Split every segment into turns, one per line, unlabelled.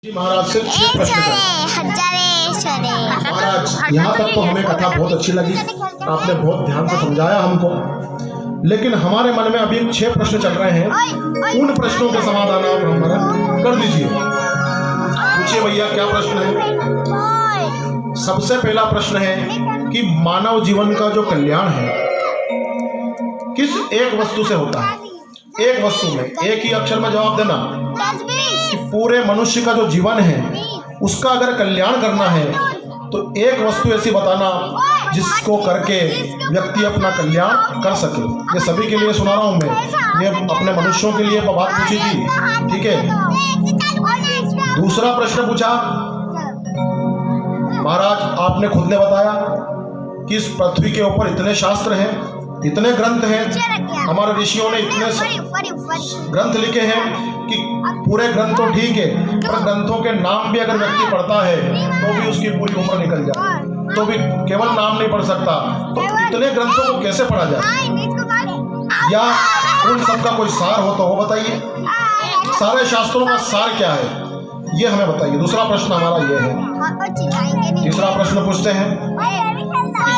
जी महाराज से 6 प्रश्न महाराज, यहाँ तक तो हमें कथा बहुत अच्छी लगी, आपने बहुत ध्यान से समझाया हमको, लेकिन हमारे मन में अभी 6 प्रश्न चल रहे हैं। उन प्रश्नों के समाधान आप हमारा कर दीजिए। पूछिए भैया, क्या प्रश्न है? सबसे पहला प्रश्न है कि मानव जीवन का जो कल्याण है किस एक वस्तु से होता है? एक वस्तु में एक ही अक्षर में जवाब देना कि पूरे मनुष्य का जो जीवन है उसका अगर कल्याण करना है तो एक वस्तु ऐसी बताना जिसको करके व्यक्ति अपना कल्याण कर सके। ये सभी के लिए सुना रहा हूं मैं, ये अपने मनुष्यों के लिए बात पूछी थी, ठीक है। दूसरा प्रश्न पूछा महाराज, आपने खुद ने बताया कि इस पृथ्वी के ऊपर इतने शास्त्र हैं, इतने ग्रंथ हैं, हमारे ऋषियों ने इतने ग्रंथ लिखे हैं कि पूरे ग्रंथ तो ठीक है, पर ग्रंथों के नाम भी अगर व्यक्ति पढ़ता है तो भी उसकी पूरी उम्र निकल जाए, तो भी केवल नाम नहीं पढ़ सकता। तो इतने ग्रंथों को कैसे पढ़ा जाए? या उन सब का कोई सार हो तो वो बताइए, सारे शास्त्रों का सार क्या है ये हमें बताइए। दूसरा प्रश्न हमारा ये है। तीसरा प्रश्न पूछते हैं,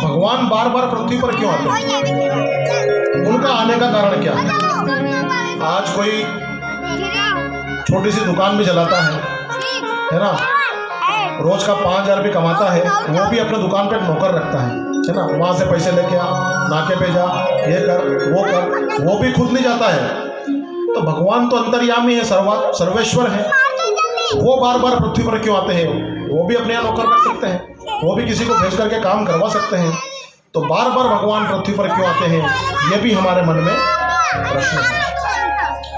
भगवान बार बार पृथ्वी पर क्यों आते हैं? उनका आने का कारण क्या है? आज कोई छोटी सी दुकान भी चलाता है ना, रोज का 5,000 भी कमाता है, वो भी अपने दुकान पे नौकर रखता है ना, वहां से पैसे लेके आ, नाके पे जा, ये कर वो कर, वो भी खुद नहीं जाता है। तो भगवान तो अंतर्यामी है, सर्वेश्वर है, वो बार बार पृथ्वी पर क्यों आते हैं? वो भी अपने यहाँ नौकर रख सकते हैं, वो भी किसी को भेज करके काम करवा सकते हैं, तो बार बार भगवान पृथ्वी पर क्यों आते हैं? ये भी हमारे मन में प्रश्न है।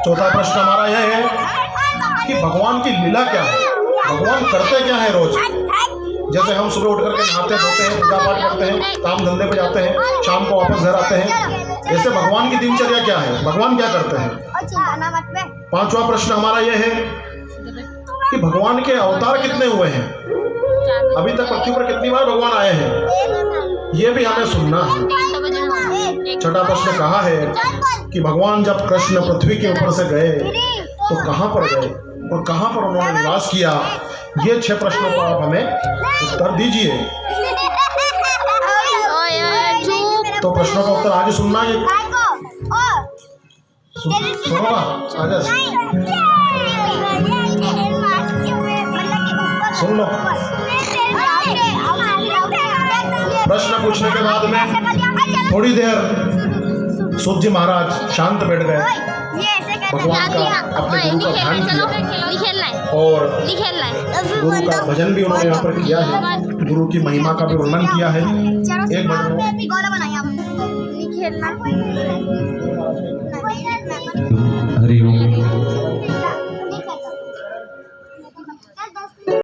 चौथा प्रश्न हमारा यह है कि भगवान की लीला क्या है? भगवान करते क्या है रोज? जैसे हम सुबह उठ करके नहाते धोते हैं, पूजा पाठ करते हैं, काम धंधे पे जाते हैं, शाम को वापस घर आते हैं, ऐसे भगवान की दिनचर्या क्या है? भगवान क्या करते हैं? पांचवा प्रश्न हमारा यह है कि भगवान के अवतार कितने हुए हैं? अभी तक पृथ्वी पर कितनी बार भगवान आए हैं? ये भी हमें सुनना है। छठा प्रश्न कहा है कि भगवान जब कृष्ण पृथ्वी के ऊपर से गए तो कहां पर गए और कहां पर उन्होंने निवास किया? ये 6 प्रश्नों का आप हमें उत्तर दीजिए। तो प्रश्नों का उत्तर आज सुनना है, सुनोगा आज सुन लो। प्रश्न पूछने के बाद में थोड़ी देर सूत जी महाराज शांत बैठ गए, भगवान का अपने गुरु का ध्यान किया और गुरु का भजन भी उन्होंने यहाँ पर किया है, गुरु की महिमा का भी वर्णन किया है। एक मिनट
हरि ओम।